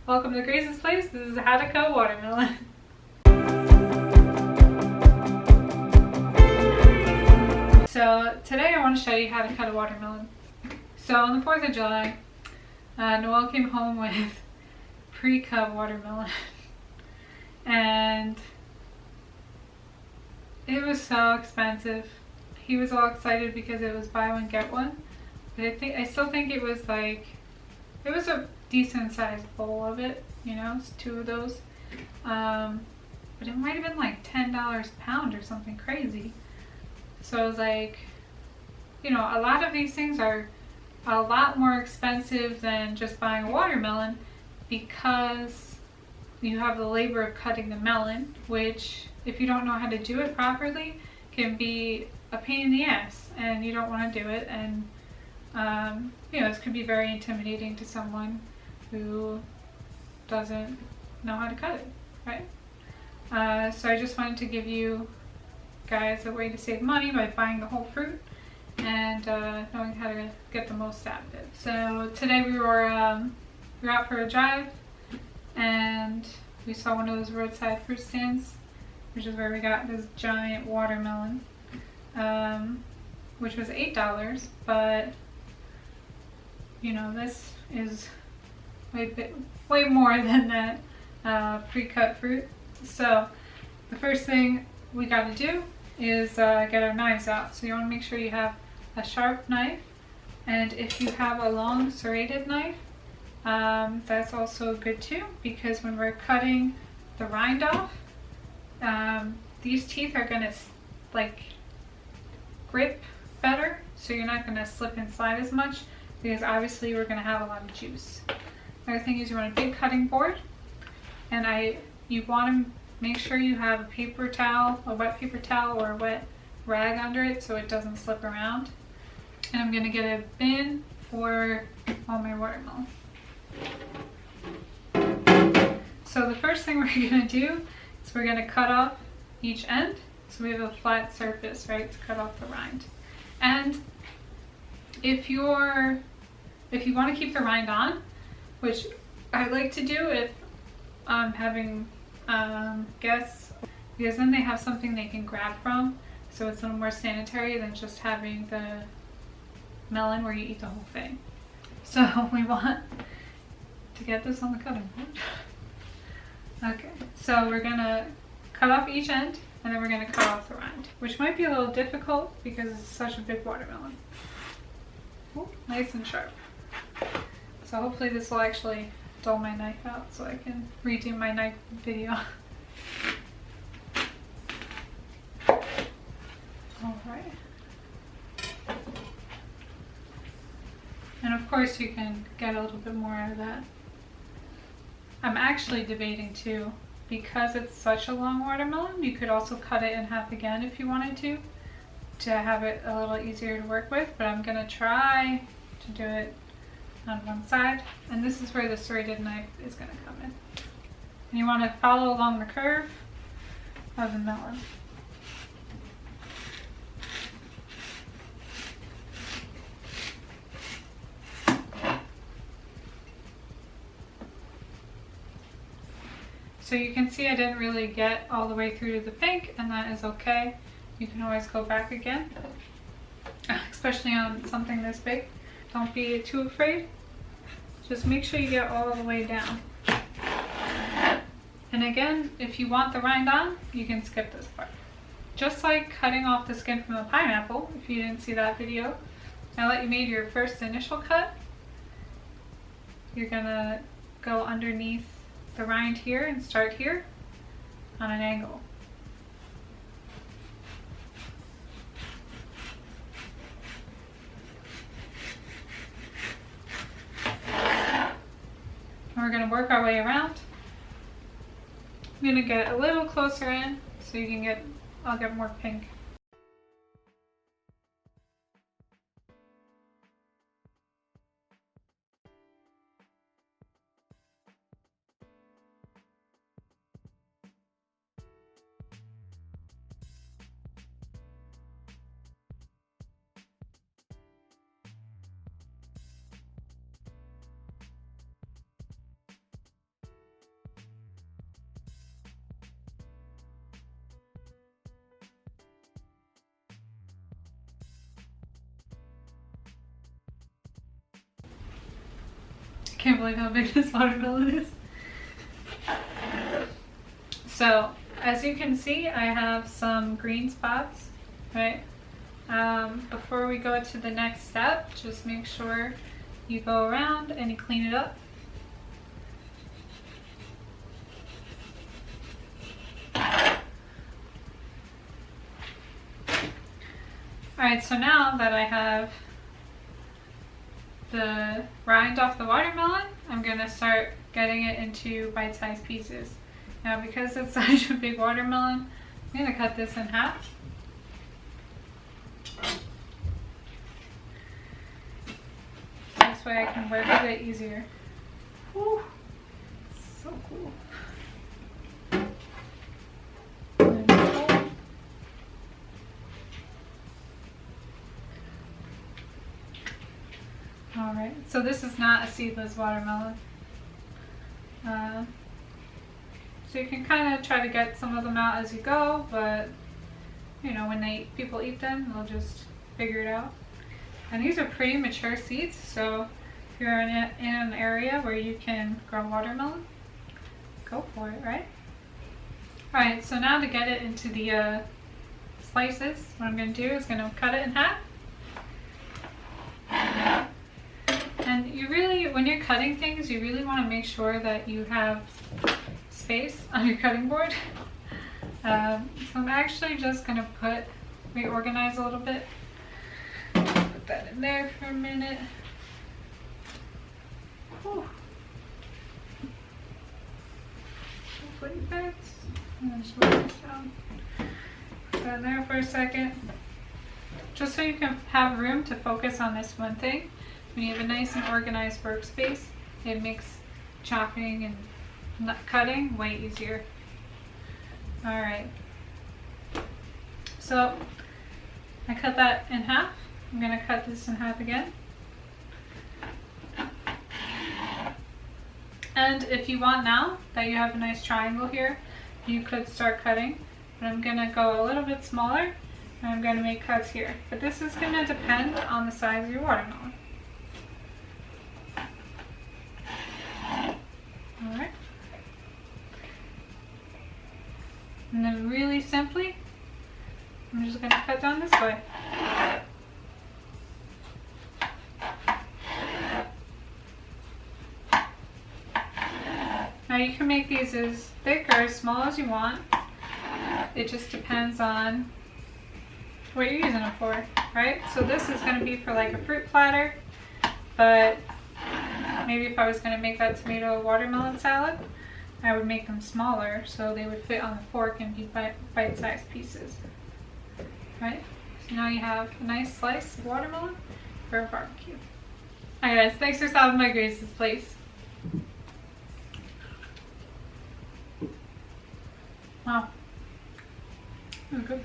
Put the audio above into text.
Welcome to Grace's Place. This is how to cut watermelon. So today I want to show you how to cut a watermelon. So on the 4th of July, Noelle came home with pre-cut watermelon. And it was so expensive. He was all excited because it was buy one get one. But I still think it was like, it was a decent sized bowl of it, you know, it's 2 of those. But it might have been like $10 a pound or something crazy. So I was like, you know, a lot of these things are a lot more expensive than just buying a watermelon because you have the labor of cutting the melon, which if you don't know how to do it properly can be a pain in the ass and you don't want to do it. And you know, this could be very intimidating to someone who doesn't know how to cut it, right? So I just wanted to give you guys a way to save money by buying the whole fruit and knowing how to get the most out of it. So today we were out for a drive and we saw one of those roadside fruit stands, which is where we got this giant watermelon, which was $8, but you know, this is way more than that pre-cut fruit. So the first thing we got to do is get our knives out. So you want to make sure you have a sharp knife, and if you have a long serrated knife, that's also good too, because when we're cutting the rind off, these teeth are going to like grip better, so you're not going to slip and slide as much, because obviously we're going to have a lot of juice. Another thing is you want a big cutting board, and you want to make sure you have a paper towel, a wet paper towel or a wet rag under it so it doesn't slip around. And I'm going to get a bin for all my watermelon. So the first thing we're going to do is we're going to cut off each end so we have a flat surface, right, to cut off the rind. And if you want to keep the rind on, which I like to do if I'm having guests, because then they have something they can grab from, so it's a little more sanitary than just having the melon where you eat the whole thing. So we want to get this on the cutting board. Okay, so we're gonna cut off each end and then we're gonna cut off the rind, which might be a little difficult because it's such a big watermelon. Ooh, nice and sharp. So hopefully this will actually dull my knife out so I can redo my knife video. Alright. And of course you can get a little bit more out of that. I'm actually debating too, because it's such a long watermelon, you could also cut it in half again if you wanted to have it a little easier to work with, but I'm going to try to do it on one side, and this is where the serrated knife is going to come in. And you want to follow along the curve of the melon. So you can see I didn't really get all the way through to the pink, and that is okay. You can always go back again, especially on something this big. Don't be too afraid. Just make sure you get all the way down. And again, if you want the rind on, you can skip this part. Just like cutting off the skin from a pineapple, if you didn't see that video, now that you made your first initial cut, you're gonna go underneath the rind here and start here on an angle. And we're going to work our way around. I'm going to get a little closer in so you can I'll get more pink. can't believe how big this watermelon is. So, as you can see, I have some green spots, right? Before we go to the next step, just make sure you go around and you clean it up. Alright, so now that I have the rind off the watermelon, I'm going to start getting it into bite-sized pieces. Now, because it's such a big watermelon, I'm going to cut this in half. This way I can work with it easier. Whew. So cool. Alright, so this is not a seedless watermelon. So you can kind of try to get some of them out as you go, but you know, when people eat them, they'll just figure it out. And these are pretty mature seeds, so if you're in an area where you can grow watermelon, go for it, right? Alright, so now to get it into the slices, what I'm going to do is going to cut it in half. And you really, when you're cutting things, you really want to make sure that you have space on your cutting board. So I'm actually just going to reorganize a little bit. Put that in there for a minute. Whew. Hopefully it fits. I'm going to just move this down. Put that in there for a second. Just so you can have room to focus on this one thing. When you have a nice and organized workspace, it makes chopping and cutting way easier. Alright, so I cut that in half. I'm going to cut this in half again. And if you want, now that you have a nice triangle here, you could start cutting. But I'm going to go a little bit smaller, and I'm going to make cuts here. But this is going to depend on the size of your watermelon. Alright. And then really simply, I'm just going to cut down this way. Now you can make these as thick or as small as you want. It just depends on what you're using them for, right? So this is going to be for like a fruit platter, but maybe if I was going to make that tomato watermelon salad, I would make them smaller so they would fit on the fork and be bite-sized pieces. Right? So now you have a nice slice of watermelon for a barbecue. Alright guys, thanks for stopping by Grace's place. Wow. That was good.